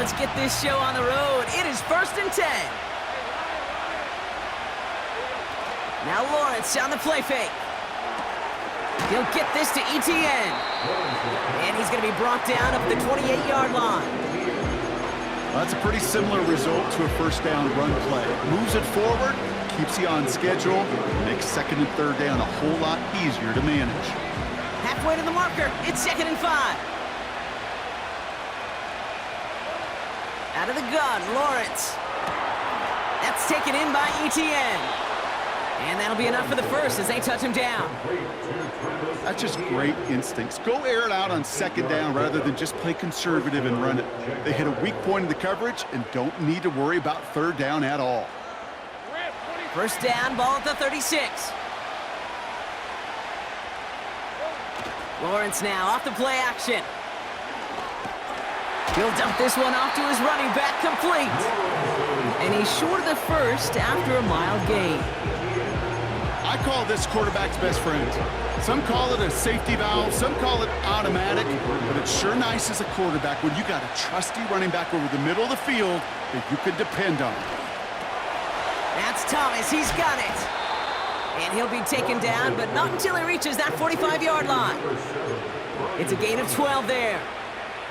Let's get this show on the road. It is 1st and 10. Now Lawrence on the play fake. He'll get this to ETN. And he's going to be brought down up the 28-yard line. Well, that's a pretty similar result to a first down run play. Moves it forward, keeps you on schedule, makes 2nd and 3rd down a whole lot easier to manage. Halfway to the marker, it's 2nd and 5. Out of the gun, Lawrence. That's taken in by ETN. And that'll be enough for the first as they touch him down. That's just great instincts. Go air it out on 2nd down rather than just play conservative and run it. They hit a weak point in the coverage and don't need to worry about 3rd down at all. First down, ball at the 36. Lawrence now off the play action. He'll dump this one off to his running back, complete. And he's short of the first after a mild gain. I call this quarterback's best friend. Some call it a safety valve, some call it automatic, but it's sure nice as a quarterback when you got a trusty running back over the middle of the field that you can depend on. That's Thomas, he's got it. And he'll be taken down, but not until he reaches that 45-yard line. It's a gain of 12 there.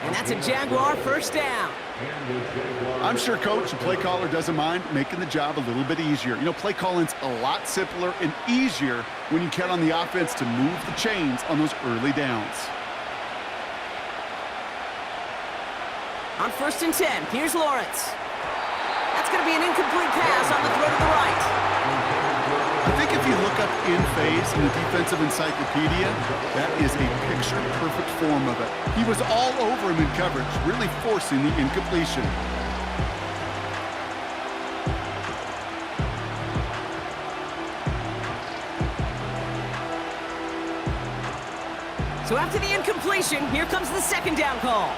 And that's a Jaguar first down. I'm sure Coach, the play caller, doesn't mind making the job a little bit easier. You know, play calling's a lot simpler and easier when you count on the offense to move the chains on those early downs. On 1st and 10, here's Lawrence. That's going to be an incomplete pass on the throw to the right. I think if you look up in phase in the defensive encyclopedia, that is a picture-perfect form of it. He was all over him in coverage, really forcing the incompletion. So after the incompletion, here comes the 2nd down call.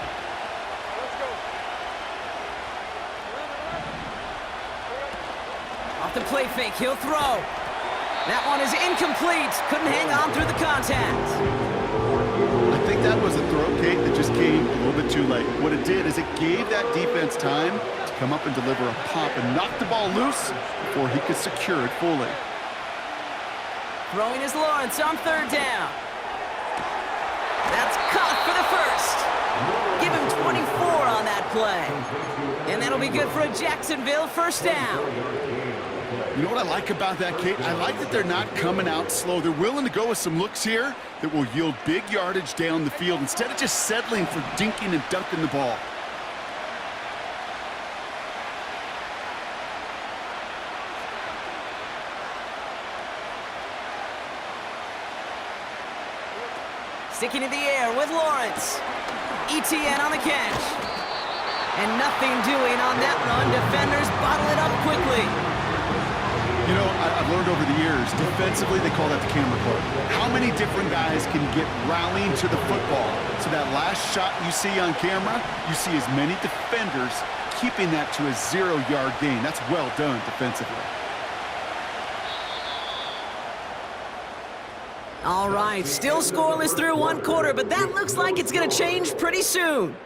Off the play fake, he'll throw. That one is incomplete. Couldn't hang on through the contact. I think that was a throw, Kate, that just came a little bit too late. What it did is it gave that defense time to come up and deliver a pop and knock the ball loose before he could secure it fully. Throwing is Lawrence on 3rd down. That's caught for the first. Give him 24 on that play. And that'll be good for a Jacksonville first down. You know what I like about that, Kate? I like that they're not coming out slow. They're willing to go with some looks here that will yield big yardage down the field instead of just settling for dinking and dunking the ball. Sticking in the air with Lawrence. ETN on the catch. And nothing doing on that run. Defenders bottle it up quickly. You know, I've learned over the years, defensively, they call that the camera club. How many different guys can get rallying to the football? So that last shot you see on camera, you see as many defenders keeping that to a 0-yard gain. That's well done defensively. All right, still scoreless through 1 quarter, but that looks like it's going to change pretty soon.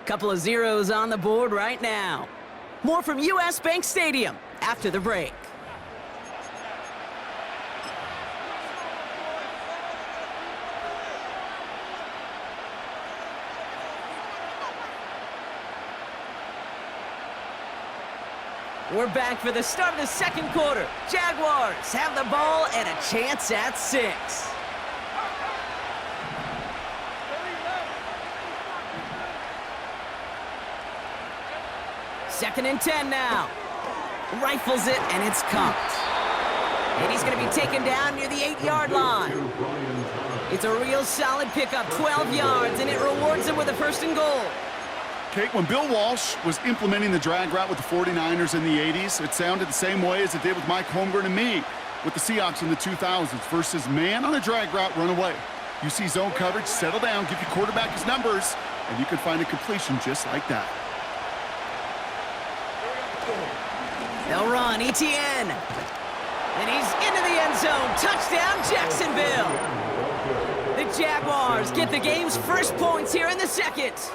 Couple of zeros on the board right now. More from US Bank Stadium after the break. We're back for the start of the 2nd quarter. Jaguars have the ball and a chance at 6. Second and 10 now. Rifles it, and it's caught. And he's going to be taken down near the 8-yard line. It's a real solid pickup, 12 yards, and it rewards him with a 1st and goal. Kate, when Bill Walsh was implementing the drag route with the 49ers in the 80s, it sounded the same way as it did with Mike Holmgren and me with the Seahawks in the 2000s versus man on a drag route, run away. You see zone coverage, settle down, give your quarterback his numbers, and you can find a completion just like that. They'll run, ETN. And he's into the end zone. Touchdown, Jacksonville. The Jaguars get the game's first points here in the 2nd.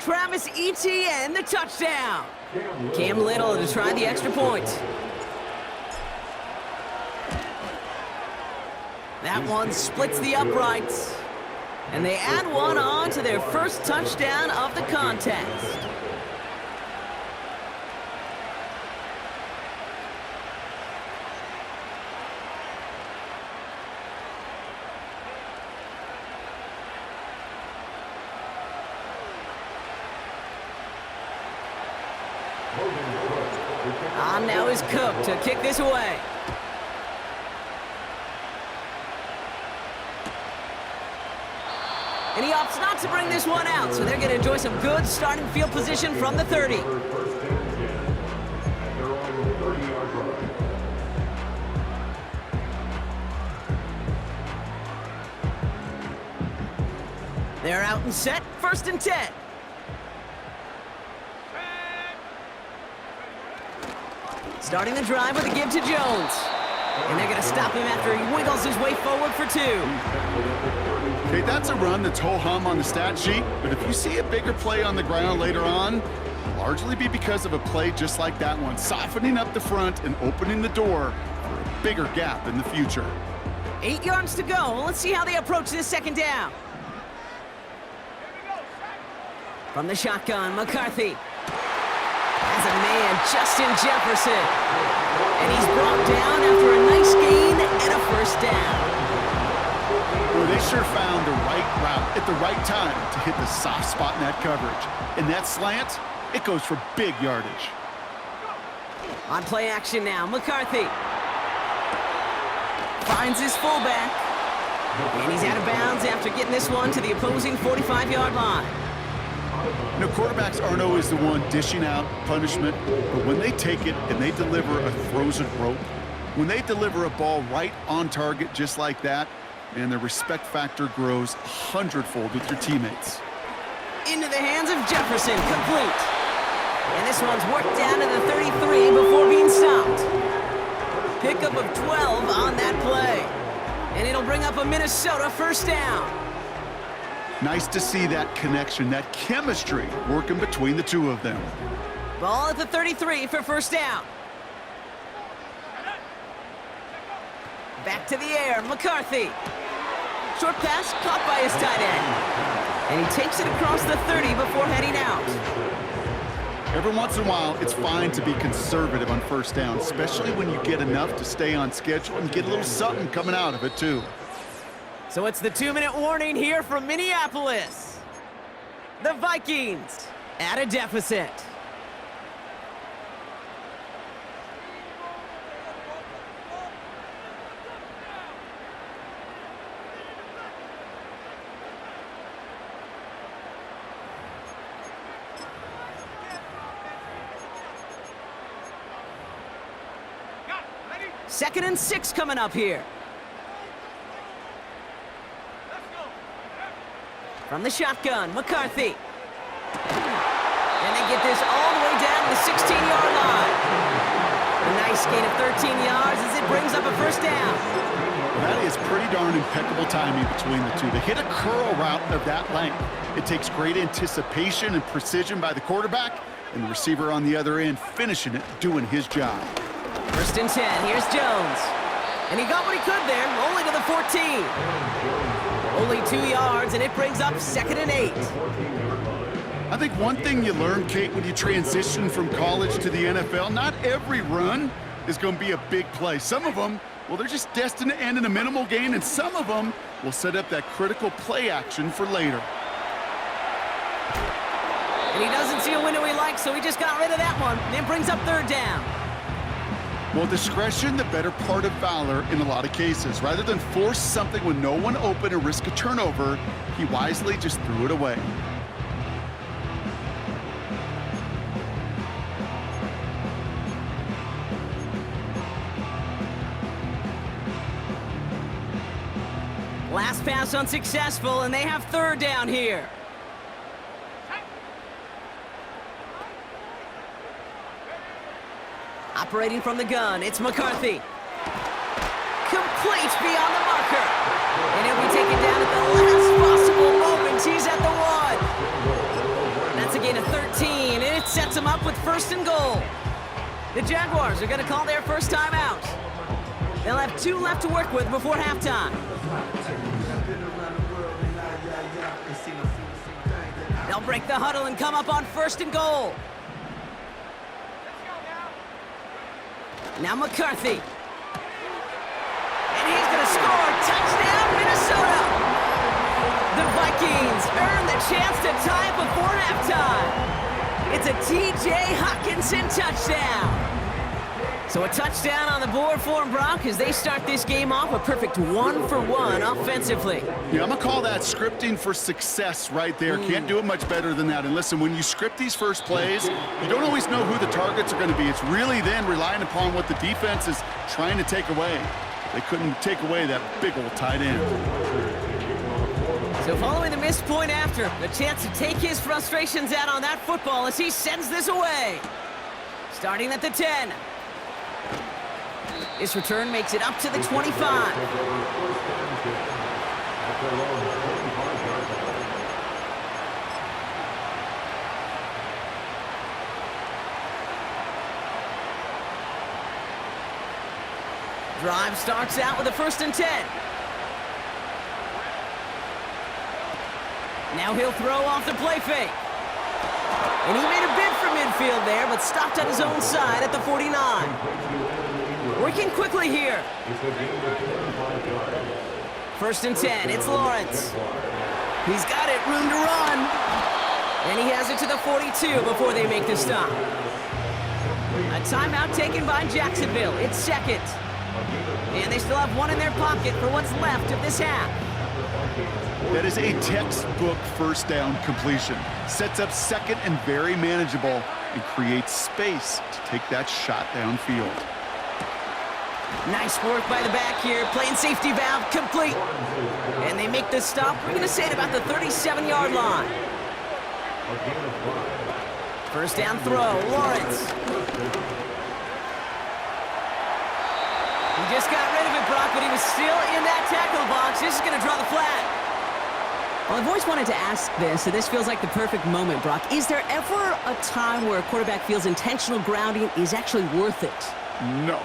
Travis Etienne, the touchdown. Cam Little to try the extra point. That one splits the uprights. And they add one on to their first touchdown of the contest. On now is Cook to kick this away. And he opts not to bring this one out, so they're going to enjoy some good starting field position from the 30. They're out and set, 1st and 10. Starting the drive with a give to Jones. And they're going to stop him after he wiggles his way forward for 2. Okay, that's a run that's ho-hum on the stat sheet, but if you see a bigger play on the ground later on, it'll largely be because of a play just like that one, softening up the front and opening the door for a bigger gap in the future. 8 yards to go. Let's see how they approach this 2nd down. From the shotgun, McCarthy has a man, Justin Jefferson. And he's brought down after a nice gain and a 1st down. Well, they sure found the right route at the right time to hit the soft spot in that coverage. And that slant, it goes for big yardage. On play action now, McCarthy finds his fullback. And he's out of bounds after getting this one to the opposing 45-yard line. You know, quarterbacks aren't always the one dishing out punishment, but when they take it and they deliver a frozen rope, when they deliver a ball right on target just like that, and the respect factor grows 100-fold with your teammates. Into the hands of Jefferson, complete. And this one's worked down to the 33 before being stopped. Pickup of 12 on that play. And it'll bring up a Minnesota 1st down. Nice to see that connection, that chemistry working between the two of them. Ball at the 33 for 1st down. Back to the air, McCarthy. Short pass caught by his tight end. And he takes it across the 30 before heading out. Every once in a while, it's fine to be conservative on 1st down, especially when you get enough to stay on schedule and get a little something coming out of it, too. So it's the 2-minute warning here from Minneapolis. The Vikings at a deficit. Second and 6 coming up here. From the shotgun, McCarthy. And they get this all the way down to the 16-yard line. A nice gain of 13 yards as it brings up a 1st down. That is pretty darn impeccable timing between the two. They hit a curl route of that length. It takes great anticipation and precision by the quarterback, and the receiver on the other end finishing it, doing his job. 1st and 10, here's Jones. And he got what he could there, only to the 14. Only 2 yards, and it brings up 2nd and 8. I think one thing you learn, Kate, when you transition from college to the NFL, not every run is going to be a big play. Some of them, well, they're just destined to end in a minimal gain, and some of them will set up that critical play action for later. And he doesn't see a window he likes, so he just got rid of that one. And it brings up 3rd down. Well, discretion, the better part of valor in a lot of cases. Rather than force something with no one open and risk a turnover, he wisely just threw it away. Last pass unsuccessful, and they have 3rd down here. Operating from the gun, it's McCarthy. Complete beyond the marker. And he'll be taken down at the last possible moment. He's at the 1. That's sets him up with 1st and goal. The Jaguars are going to call their first time out. They'll have 2 left to work with before halftime. They'll break the huddle and come up on 1st and goal. Now McCarthy. And he's going to score. Touchdown, Minnesota! The Vikings earn the chance to tie it before halftime. It's a T.J. Hockenson touchdown. So a touchdown on the board for them, Brock, as they start this game off a perfect 1-for-1 offensively. Yeah, I'm going to call that scripting for success right there. Can't do it much better than that. And listen, when you script these first plays, you don't always know who the targets are going to be. It's really then relying upon what the defense is trying to take away. They couldn't take away that big old tight end. So following the missed point after, the chance to take his frustrations out on that football as he sends this away. Starting at the 10. This return makes it up to the 25. Drive starts out with a 1st and 10. Now he'll throw off the play fake. And he made a bid for midfield there, but stopped at his own side at the 49. Working quickly here. 1st and 10, it's Lawrence. He's got it, room to run. And he has it to the 42 before they make the stop. A timeout taken by Jacksonville. It's 2nd. And they still have 1 in their pocket for what's left of this half. That is a textbook 1st down completion. Sets up 2nd and very manageable and creates space to take that shot downfield. Nice work by the back here, playing safety valve complete. And they make the stop, we're going to say at about the 37-yard line. 1st down throw, Lawrence. He just got rid of it, Brock, but he was still in that tackle box. This is going to draw the flag. Well, I've always wanted to ask this, so this feels like the perfect moment, Brock. Is there ever a time where a quarterback feels intentional grounding is actually worth it? No.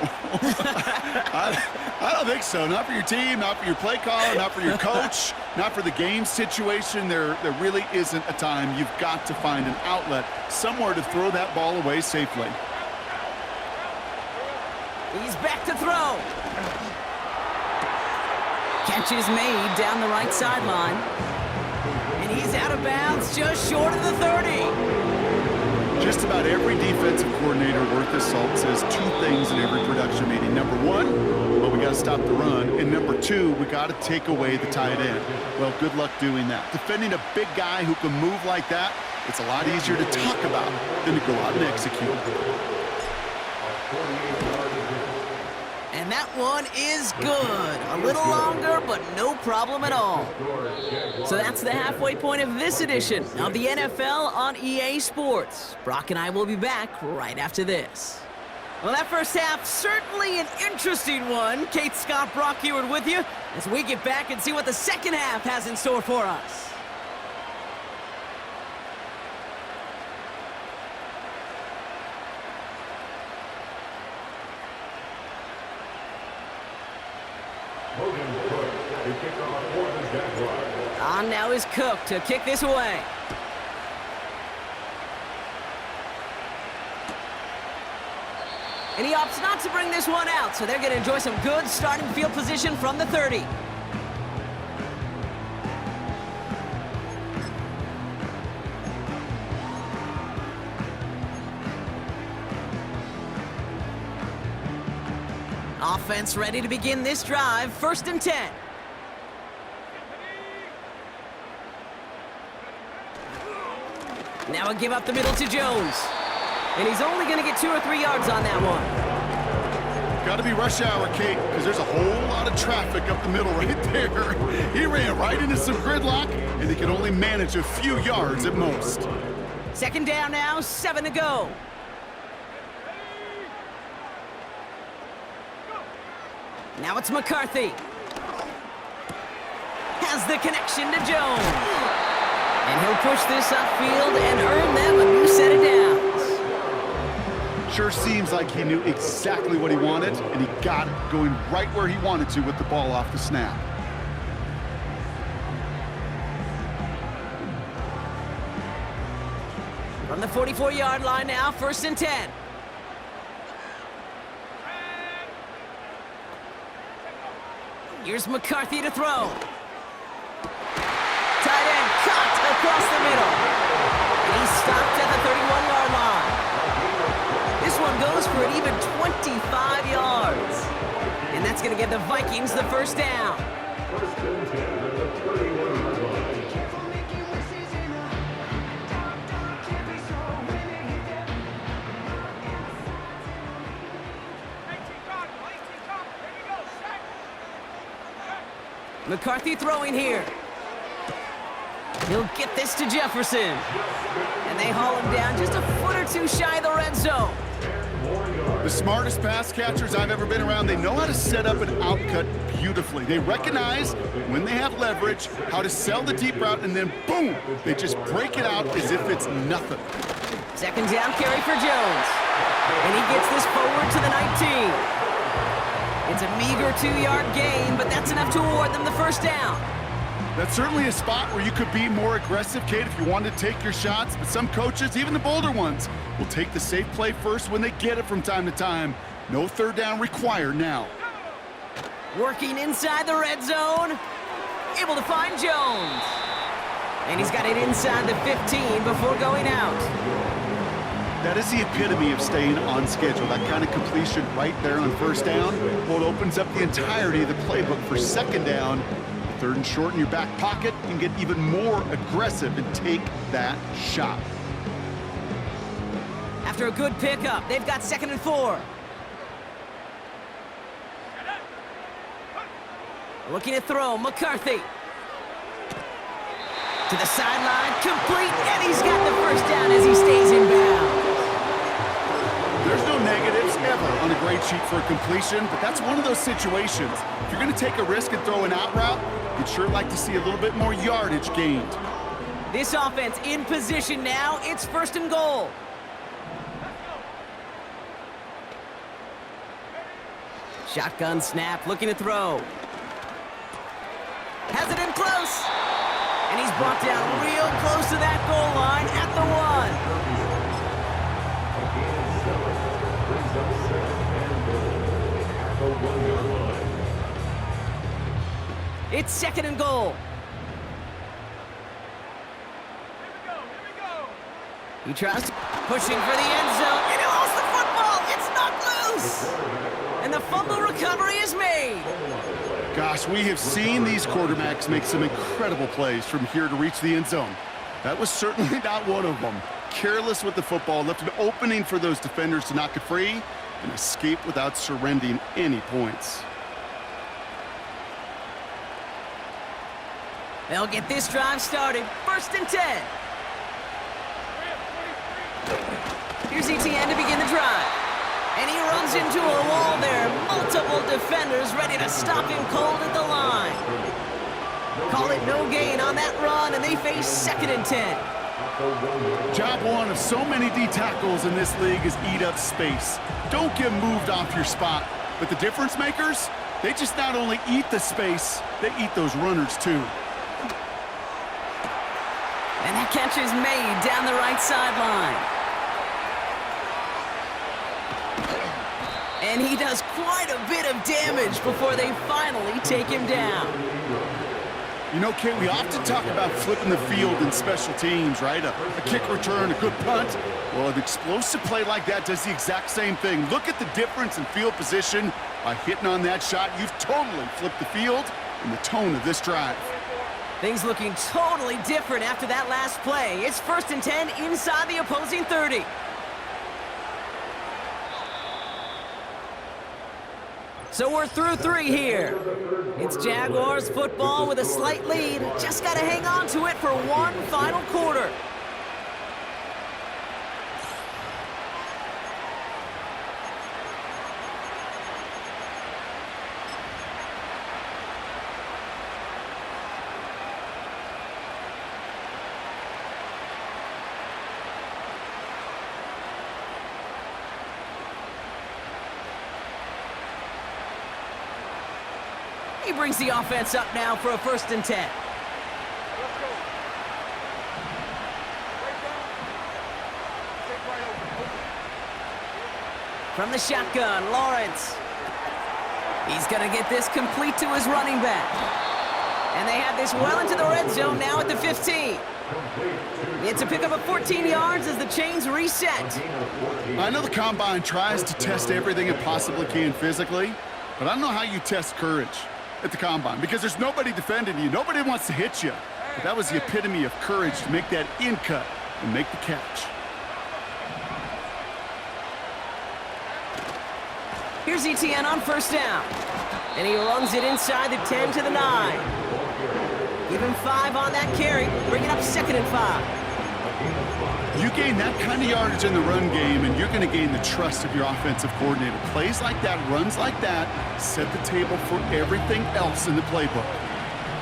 I don't think so. Not for your team, not for your play caller, not for your coach, not for the game situation. There really isn't a time. You've got to find an outlet, somewhere to throw that ball away safely. He's back to throw. Catch is made down the right sideline. And he's out of bounds just short of the 30. Just about every defensive coordinator worth his salt says 2 things in every production meeting. Number 1, well, we got to stop the run. And number 2, we got to take away the tight end. Well, good luck doing that. Defending a big guy who can move like that, it's a lot easier to talk about than to go out and execute. And that one is good. A little longer, but no problem at all. So that's the halfway point of this edition of the NFL on EA Sports. Brock and I will be back right after this. Well, that first half, certainly an interesting one. Kate, Scott, Brock Heward with you as we get back and see what the second half has in store for us. On now is Cook to kick this away. And he opts not to bring this one out, so they're going to enjoy some good starting field position from the 30. Offense ready to begin this drive. 1st and 10. Now a give up the middle to Jones. And he's only going to get 2 or 3 yards on that one. Got to be rush hour, Kate, because there's a whole lot of traffic up the middle right there. He ran right into some gridlock, and he can only manage a few yards at most. 2nd down now, 7 to go. Now it's McCarthy. Has the connection to Jones. And he'll push this upfield and earn them a new set of downs. Sure seems like he knew exactly what he wanted, and he got it, going right where he wanted to with the ball off the snap. From the 44-yard line now, 1st and 10. Here's McCarthy to throw. Tight end cut across the middle. And he's stopped at the 31-yard line. This one goes for an even 25 yards. And that's going to give the Vikings the 1st down. McCarthy throwing here. He'll get this to Jefferson. And they haul him down just a foot or two shy of the red zone. The smartest pass catchers I've ever been around, they know how to set up an outcut beautifully. They recognize when they have leverage, how to sell the deep route, and then boom, they just break it out as if it's nothing. 2nd down carry for Jones. And he gets this forward to the 19. It's a meager 2-yard gain, but that's enough to award them the 1st down. That's certainly a spot where you could be more aggressive, Kate, if you wanted to take your shots, but some coaches, even the bolder ones, will take the safe play first when they get it from time to time. No 3rd down required now. Working inside the red zone. Able to find Jones. And he's got it inside the 15 before going out. That is the epitome of staying on schedule. That kind of completion right there on 1st down. Well, it opens up the entirety of the playbook for 2nd down. 3rd and short in your back pocket, you can get even more aggressive and take that shot. After a good pickup, they've got 2nd and 4. Looking to throw, McCarthy. To the sideline, complete, and he's got the 1st down as he stays in bounds. There's no negatives ever on a grade sheet for a completion, but that's one of those situations. If you're going to take a risk and throw an out route, you'd sure like to see a little bit more yardage gained. This offense in position now. It's 1st and goal. Shotgun snap, looking to throw. Has it in close. And he's brought down real close to that goal line at the 1. It's 2nd and goal. He tries to pushing for the end zone, and he lost the football. It's knocked loose. And the fumble recovery is made. Gosh, we have seen these quarterbacks make some incredible plays from here to reach the end zone. That was certainly not one of them. Careless with the football, left an opening for those defenders to knock it free and escape without surrendering any points. They'll get this drive started. 1st and 10. Here's ETN to begin the drive. And he runs into a wall there. Multiple defenders ready to stop him cold at the line. Call it no gain on that run, and they face 2nd and 10. Job one of so many D tackles in this league is eat up space. Don't get moved off your spot. But the difference makers, they just not only eat the space, they eat those runners too. And that catch is made down the right sideline. And he does quite a bit of damage before they finally take him down. You know, Kate, we often talk about flipping the field in special teams, right? A kick return, a good punt. Well, an explosive play like that does the exact same thing. Look at the difference in field position. By hitting on that shot, you've totally flipped the field and the tone of this drive. Things looking totally different after that last play. It's 1st and 10 inside the opposing 30. So we're through 3 here. It's Jaguars football with a slight lead. Just got to hang on to it for one final quarter. He brings the offense up now for a 1st and 10. From the shotgun, Lawrence. He's going to get this complete to his running back. And they have this well into the red zone now at the 15. It's a pickup of 14 yards as the chains reset. I know the Combine tries to test everything it possibly can physically, but I don't know how you test courage at the Combine because there's nobody defending you. Nobody wants to hit you. But that was the epitome of courage to make that in cut and make the catch. Here's ETN on 1st down. And he runs it inside the 10 to the 9. Give him 5 on that carry. Bring it up 2nd and 5. You gain that kind of yardage in the run game, and you're going to gain the trust of your offensive coordinator. Plays like that, runs like that, set the table for everything else in the playbook.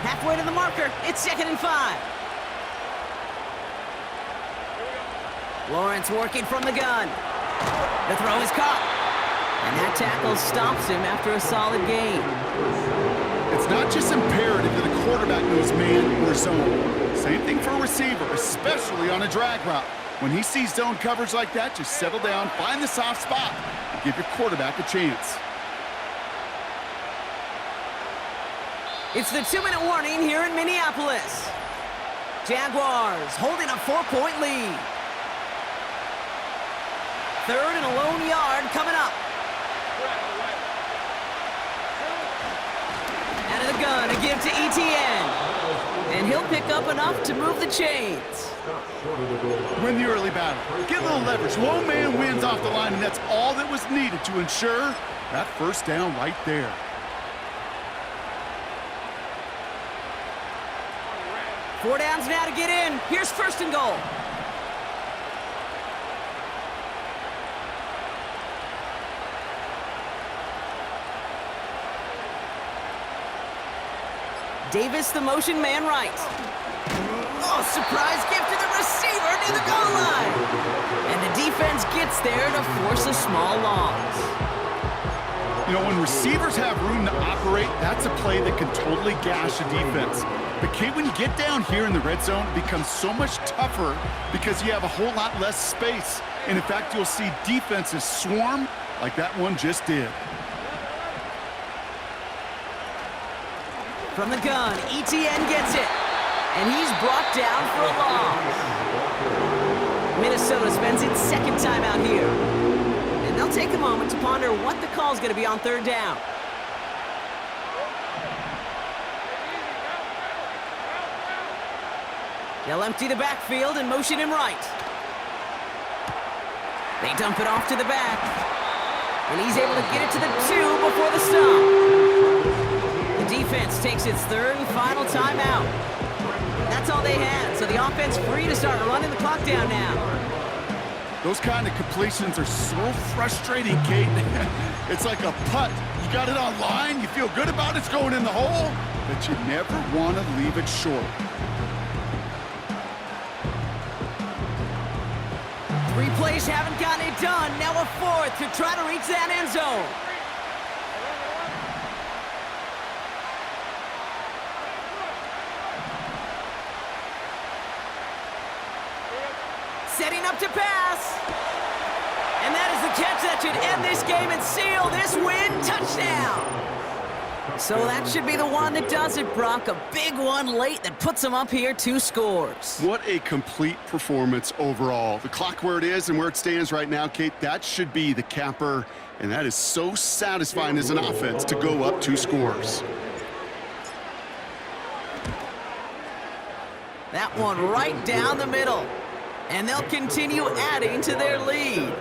Halfway to the marker. It's 2nd and 5. Lawrence working from the gun. The throw is caught. And that tackle stops him after a solid gain. It's not just imperative that a quarterback knows man or zone. Same thing for a receiver, especially on a drag route. When he sees zone coverage like that, just settle down, find the soft spot, and give your quarterback a chance. It's the 2-minute warning here in Minneapolis. Jaguars holding a 4-point lead. 3rd and a lone yard coming up. Out of the gun, a give to ETN. And he'll pick up enough to move the chains. Win the early battle. Get a little leverage. One man wins off the line, and that's all that was needed to ensure that 1st down right there. Four downs now to get in. Here's 1st and goal. Davis, the motion man right. Oh, surprise gift to the receiver near the goal line. And the defense gets there to force a small loss. You know, when receivers have room to operate, that's a play that can totally gash a defense. But Kate, when you get down here in the red zone, it becomes so much tougher because you have a whole lot less space. And in fact, you'll see defenses swarm like that one just did. From the gun, ETN gets it. And he's brought down for a loss. Minnesota spends its 2nd time out here. And they'll take a moment to ponder what the call's going to be on 3rd down. They'll empty the backfield and motion him right. They dump it off to the back. And he's able to get it to the 2 before the stop. The defense takes its 3rd and final timeout. That's all they had, so the offense free to start running the clock down now. Those kind of completions are so frustrating, Kate. It's like a putt. You got it on line, you feel good about it's going in the hole, but you never want to leave it short. 3 plays haven't gotten it done. Now a 4th to try to reach that end zone. Setting up to pass. And that is the catch that should end this game and seal this win. Touchdown. So that should be the one that does it, Brock. A big one late that puts them up here 2 scores. What a complete performance overall. The clock where it is and where it stands right now, Kate, that should be the capper. And that is so satisfying as an offense to go up 2 scores. That one right down the middle. And they'll continue adding to their lead.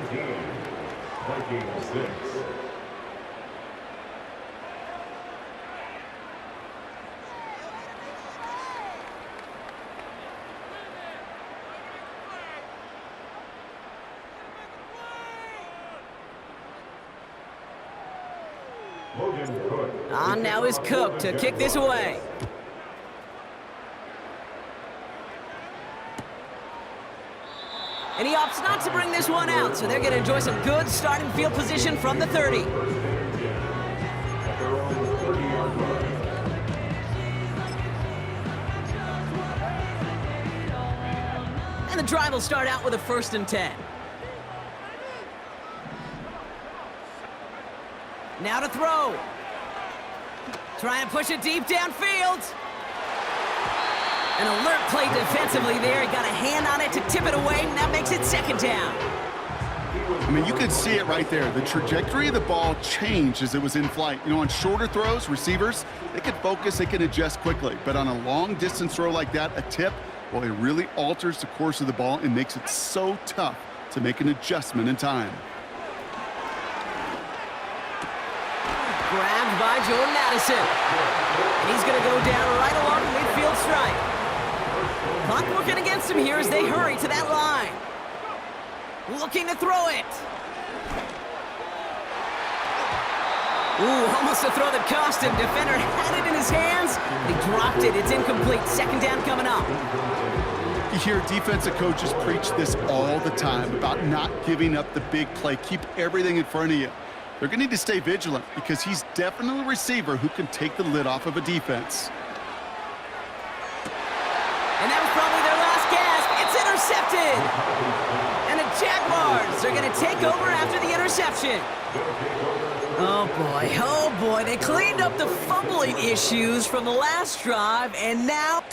On now is Cook to kick this away. And he opts not to bring this one out, so they're going to enjoy some good starting field position from the 30. And the drive will start out with a 1st and 10. Now to throw. Trying to push it deep downfield. An alert play defensively there. He got a hand on it to tip it away, and that makes it 2nd down. I mean, you could see it right there. The trajectory of the ball changed as it was in flight. You know, on shorter throws, receivers, they can focus, they can adjust quickly. But on a long-distance throw like that, a tip, well, it really alters the course of the ball and makes it so tough to make an adjustment in time. Grabbed by Jordan Addison. And he's going to go down right along the midfield stripe. Clock working against him here as they hurry to that line. Looking to throw it. Ooh, almost a throw that cost him. Defender had it in his hands. He dropped it. It's incomplete. 2nd down coming up. You hear defensive coaches preach this all the time about not giving up the big play. Keep everything in front of you. They're going to need to stay vigilant because he's definitely a receiver who can take the lid off of a defense. And that was probably their last gasp. It's intercepted. And the Jaguars are going to take over after the interception. Oh boy, they cleaned up the fumbling issues from the last drive, and now